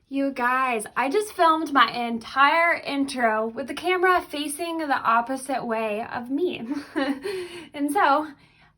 You guys, I just filmed my entire intro with the camera facing the opposite way of me. And so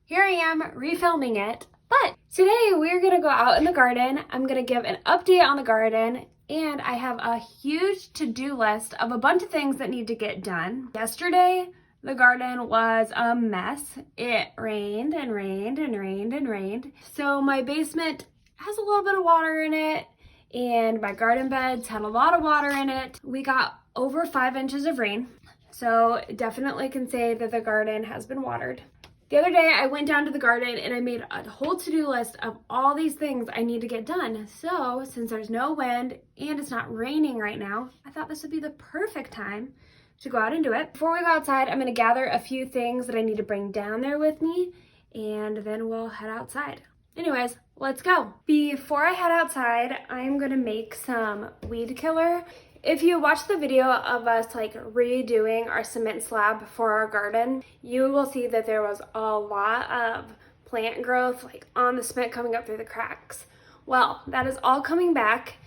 here I am refilming it. But today we're gonna go out in the garden. I'm gonna give an update on the garden, and I have a huge to-do list of a bunch of things that need to get done. Yesterday, the garden was a mess. It rained and rained and rained and rained. So my basement has a little bit of water in it, and my garden beds had a lot of water in it. We got over 5 inches of rain, so definitely can say that the garden has been watered. The other day I went down to the garden and I made a whole to-do list of all these things I need to get done. So since there's no wind and it's not raining right now, I thought this would be the perfect time to go out and do it. Before we go outside, I'm gonna gather a few things that I need to bring down there with me, and then we'll head outside. Anyways, let's go. Before I head outside, I'm gonna make some weed killer. If you watch the video of us redoing our cement slab for our garden, you will see that there was a lot of plant growth on the cement coming up through the cracks. Well, that is all coming back,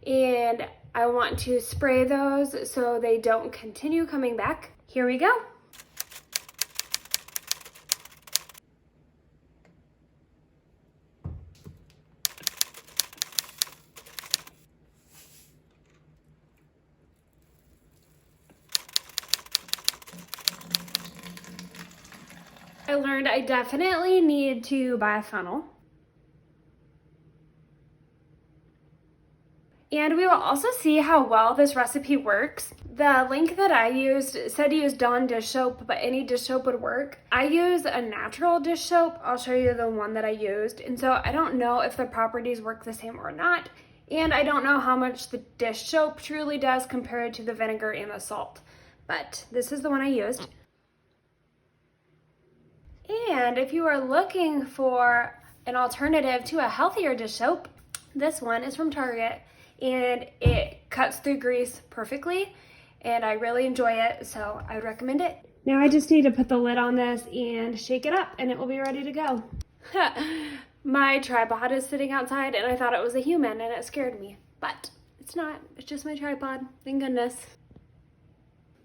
and I want to spray those so they don't continue coming back. Here we go. I learned I definitely need to buy a funnel. And we will also see how well this recipe works. The link that I used said to use Dawn dish soap, but any dish soap would work. I use a natural dish soap. I'll show you the one that I used. And so I don't know if the properties work the same or not. And I don't know how much the dish soap truly does compared to the vinegar and the salt. But this is the one I used. And if you are looking for an alternative to a healthier dish soap, this one is from Target, and it cuts through grease perfectly, and I really enjoy it, so I would recommend it. Now I just need to put the lid on this and shake it up, and it will be ready to go. My tripod is sitting outside, and I thought it was a human, and it scared me, but it's not. It's just my tripod, thank goodness.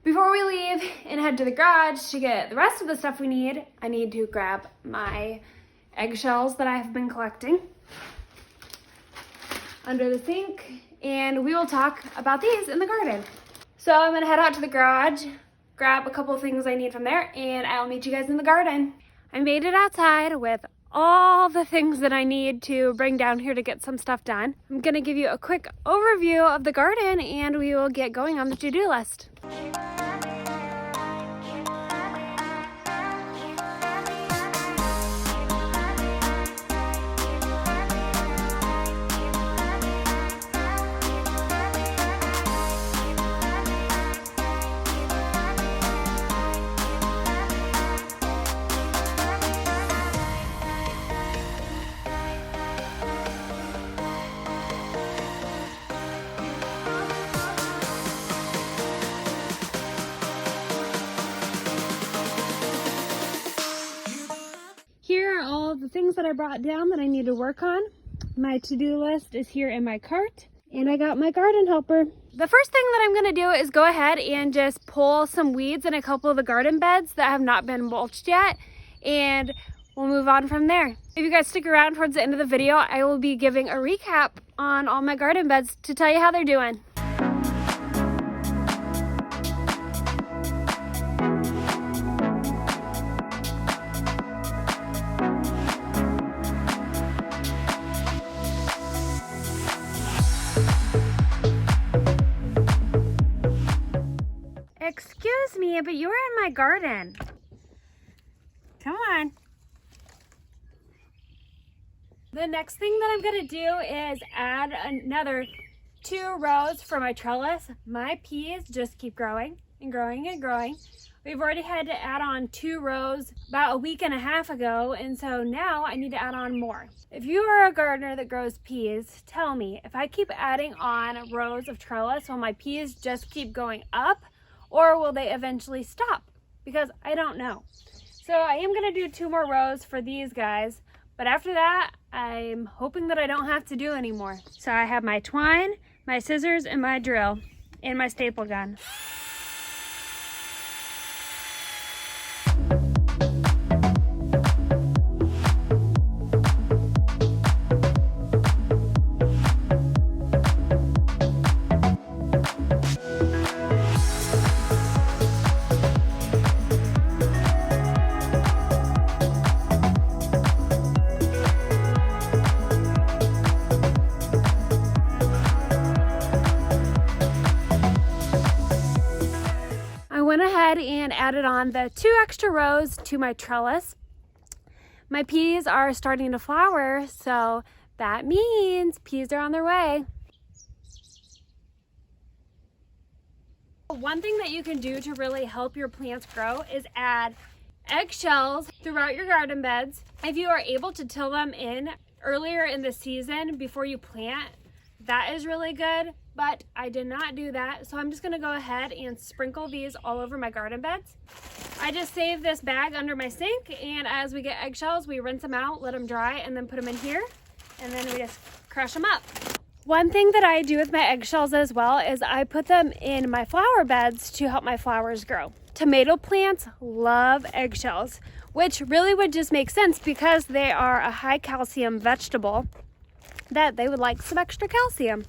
Before we leave and head to the garage to get the rest of the stuff we need, I need to grab my eggshells that I have been collecting under the sink, and we will talk about these in the garden. So I'm gonna head out to the garage, grab a couple of things I need from there, and I'll meet you guys in the garden. I made it outside with all the things that I need to bring down here to get some stuff done. I'm gonna give you a quick overview of the garden, and we will get going on the to-do list. Here are all the things that I brought down that I need to work on. My to-do list is here in my cart, and I got my garden helper. The first thing that I'm gonna do is go ahead and just pull some weeds in a couple of the garden beds that have not been mulched yet, and we'll move on from there. If you guys stick around towards the end of the video, I will be giving a recap on all my garden beds to tell you how they're doing. Excuse me, but you were in my garden. Come on. The next thing that I'm gonna do is add another 2 rows for my trellis. My peas just keep growing and growing and growing. We've already had to add on 2 rows about a week and a half ago, and so now I need to add on more. If you are a gardener that grows peas, tell me, if I keep adding on rows of trellis, will my peas just keep going up, or will they eventually stop? Because I don't know. So I am gonna do 2 more rows for these guys, but after that, I'm hoping that I don't have to do anymore. So I have my twine my scissors and my drill and my staple gun. I went ahead and added on the 2 extra rows to my trellis. My peas are starting to flower, so that means peas are on their way. One thing that you can do to really help your plants grow is add eggshells throughout your garden beds. If you are able to till them in earlier in the season before you plant, that is really good, but I did not do that, so I'm just gonna go ahead and sprinkle these all over my garden beds. I just saved this bag under my sink, and as we get eggshells, we rinse them out, let them dry, and then put them in here, and then we just crush them up. One thing that I do with my eggshells as well is I put them in my flower beds to help my flowers grow. Tomato plants love eggshells, which really would just make sense because they are a high calcium vegetable, that they would like some extra calcium.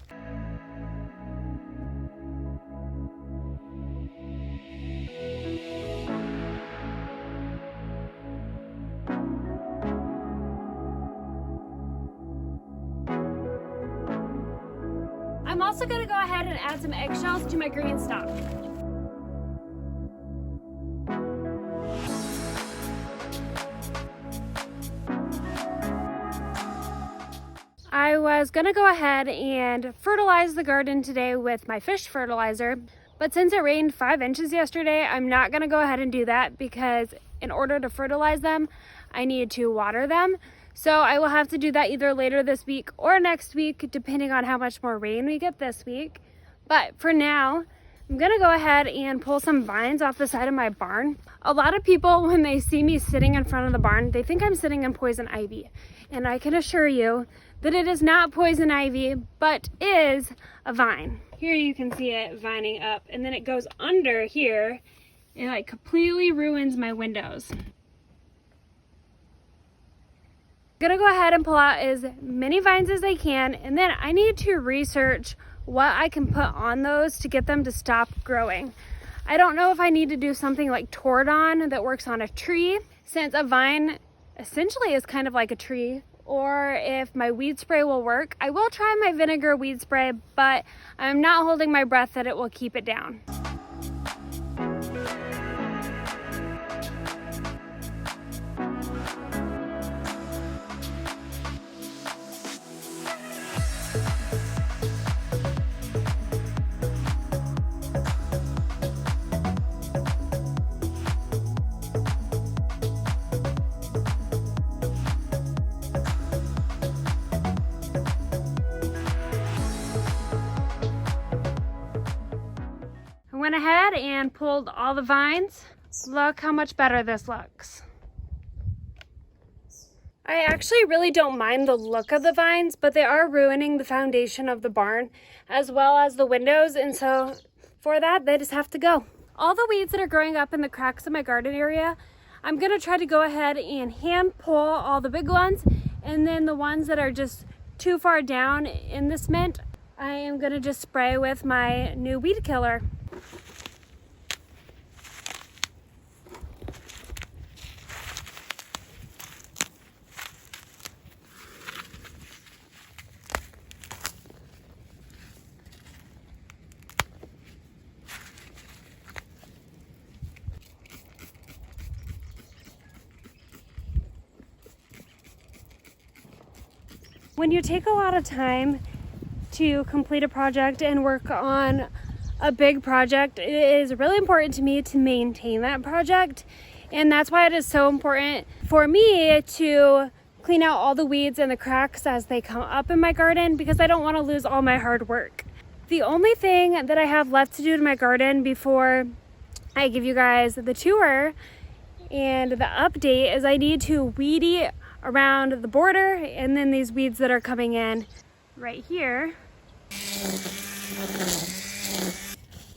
I'm also going to go ahead and add some eggshells to my green stalk. I was going to go ahead and fertilize the garden today with my fish fertilizer, but since it rained 5 inches yesterday, I'm not going to go ahead and do that because in order to fertilize them, I need to water them. So I will have to do that either later this week or next week, depending on how much more rain we get this week. But for now, I'm gonna go ahead and pull some vines off the side of my barn. A lot of people, when they see me sitting in front of the barn, they think I'm sitting in poison ivy. And I can assure you that it is not poison ivy, but is a vine. Here you can see it vining up, and then it goes under here. It like completely ruins my windows. I'm gonna go ahead and pull out as many vines as I can, and then I need to research what I can put on those to get them to stop growing. I don't know if I need to do something like Tordon that works on a tree, since a vine essentially is kind of like a tree, or if my weed spray will work. I will try my vinegar weed spray, but I'm not holding my breath that it will keep it down. I went ahead and pulled all the vines. Look how much better this looks. I actually really don't mind the look of the vines, but they are ruining the foundation of the barn as well as the windows, and so for that they just have to go. All the weeds that are growing up in the cracks of my garden area, I'm gonna try to go ahead and hand pull all the big ones, and then the ones that are just too far down in the cement, I am gonna just spray with my new weed killer. When you take a lot of time to complete a project and work on a big project, it is really important to me to maintain that project. And that's why it is so important for me to clean out all the weeds and the cracks as they come up in my garden, because I don't want to lose all my hard work. The only thing that I have left to do to my garden before I give you guys the tour and the update is I need to weedy around the border and then these weeds that are coming in right here.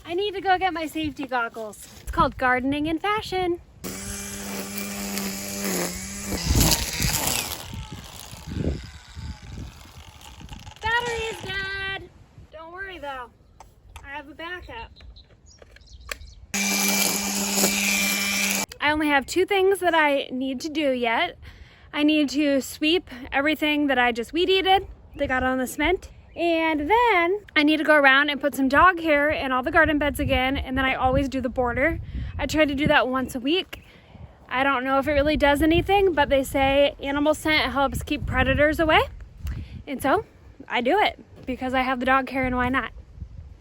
I need to go get my safety goggles. It's called gardening in fashion. Battery is dead. Don't worry though, I have a backup. I only have 2 things that I need to do yet. I need to sweep everything that I just weed eated that got on the cement. And then I need to go around and put some dog hair in all the garden beds again. And then I always do the border. I try to do that once a week. I don't know if it really does anything, but they say animal scent helps keep predators away. And so I do it because I have the dog hair, and why not?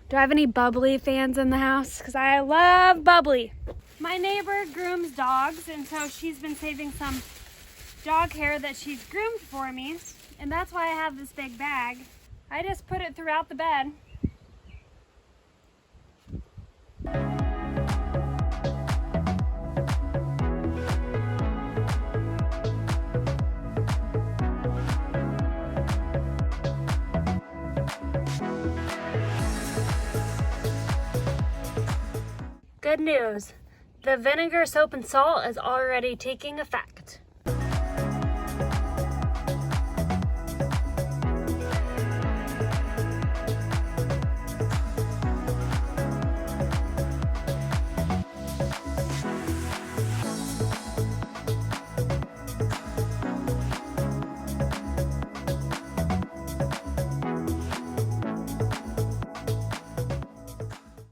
Do I have any bubbly fans in the house? Because I love bubbly. My neighbor grooms dogs, and so she's been saving some dog hair that she's groomed for me, and that's why I have this big bag. I just put it throughout the bed. Good news. The vinegar, soap, and salt is already taking effect.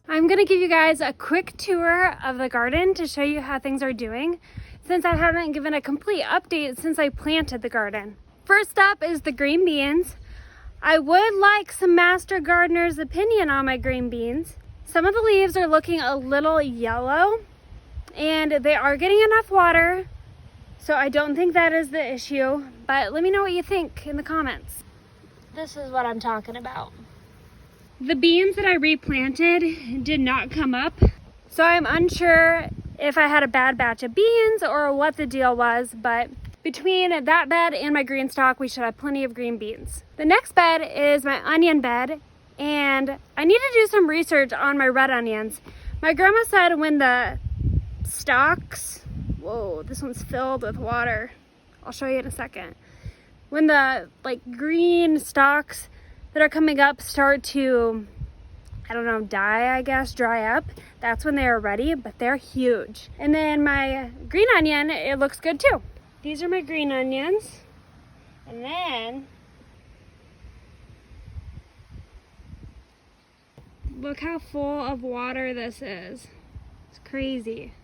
I'm gonna give you guys a quick tour of the garden to show you how things are doing, since I haven't given a complete update since I planted the garden. First up is the green beans. I would like some master gardener's opinion on my green beans. Some of the leaves are looking a little yellow, and they are getting enough water, so I don't think that is the issue, but let me know what you think in the comments. This is what I'm talking about. The beans that I replanted did not come up, so I'm unsure if I had a bad batch of beans or what the deal was, but between that bed and my green stalk, we should have plenty of green beans. The next bed is my onion bed, and I need to do some research on my red onions. My grandma said when the stalks, whoa, this one's filled with water. I'll show you in a second. When the green stalks that are coming up start to, I don't know, die, I guess, dry up, that's when they are ready, but they're huge. And then my green onion, it looks good too. These are my green onions. And then, look how full of water this is. It's crazy.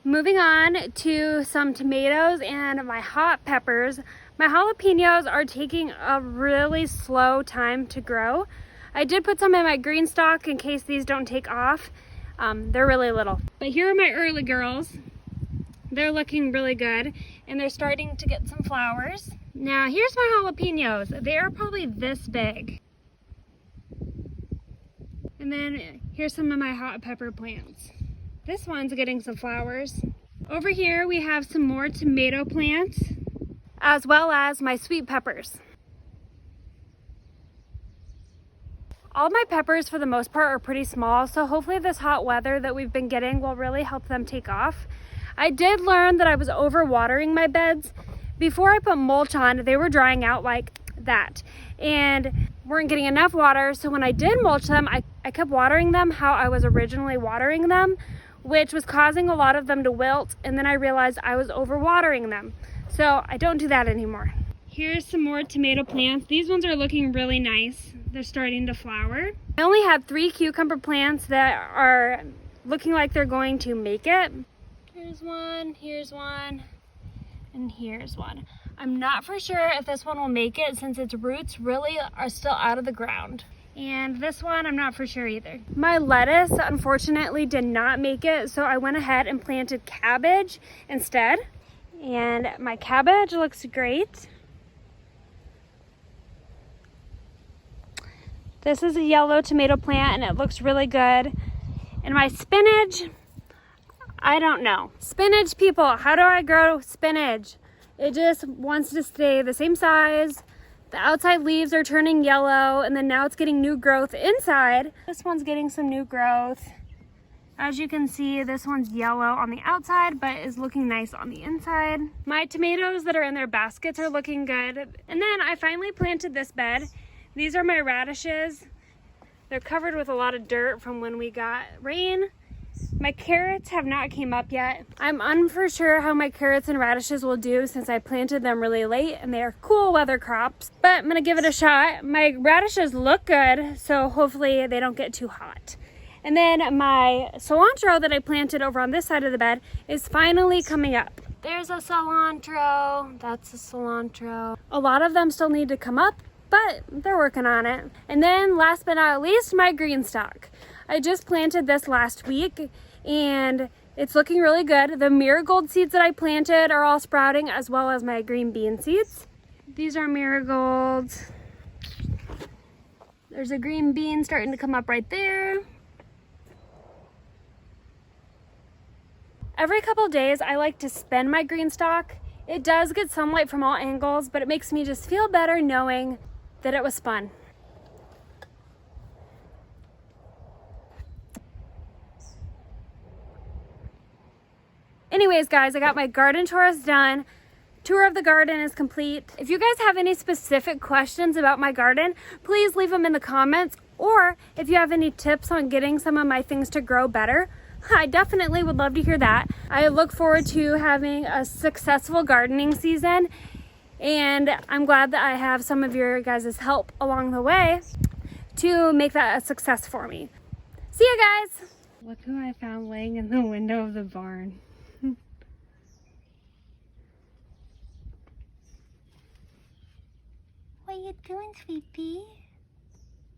Moving on to some tomatoes and my hot peppers. My jalapenos are taking a really slow time to grow. I did put some in my green stalk in case these don't take off. They're really little. But here are my early girls. They're looking really good, and they're starting to get some flowers. Now here's my jalapenos. They are probably this big. And then here's some of my hot pepper plants. This one's getting some flowers. Over here we have some more tomato plants, as well as my sweet peppers. All my peppers for the most part are pretty small, so hopefully this hot weather that we've been getting will really help them take off. I did learn that I was overwatering my beds. Before I put mulch on, they were drying out like that and weren't getting enough water, so when I did mulch them, I kept watering them how I was originally watering them, which was causing a lot of them to wilt, and then I realized I was overwatering them. So I don't do that anymore. Here's some more tomato plants. These ones are looking really nice. They're starting to flower. I only have 3 cucumber plants that are looking like they're going to make it. Here's one, and here's one. I'm not for sure if this one will make it since its roots really are still out of the ground. And this one, I'm not for sure either. My lettuce, unfortunately, did not make it, so I went ahead and planted cabbage instead. And my cabbage looks great. This is a yellow tomato plant, and it looks really good. And my spinach, I don't know. Spinach, people, how do I grow spinach? It just wants to stay the same size, The outside leaves are turning yellow, and then now it's getting new growth inside. This one's getting some new growth. As you can see, this one's yellow on the outside, but is looking nice on the inside. My tomatoes that are in their baskets are looking good. And then I finally planted this bed. These are my radishes. They're covered with a lot of dirt from when we got rain. My carrots have not came up yet. I'm unfor sure how my carrots and radishes will do since I planted them really late and they are cool weather crops, but I'm gonna give it a shot. My radishes look good, so hopefully they don't get too hot. And then my cilantro that I planted over on this side of the bed is finally coming up. There's a cilantro, that's a cilantro. A lot of them still need to come up, but they're working on it. And then last but not least, my green stalk. I just planted this last week and it's looking really good. The marigold seeds that I planted are all sprouting, as well as my green bean seeds. These are marigolds. There's a green bean starting to come up right there. Every couple days I like to spin my green stalk. It does get sunlight from all angles, but it makes me just feel better knowing that it was spun. Anyways, guys, I got my garden chores done. Tour of the garden is complete. If you guys have any specific questions about my garden, please leave them in the comments. Or if you have any tips on getting some of my things to grow better, I definitely would love to hear that. I look forward to having a successful gardening season, and I'm glad that I have some of your guys' help along the way to make that a success for me. See you guys! Look who I found laying in the window of the barn. What are you doing, sweetie?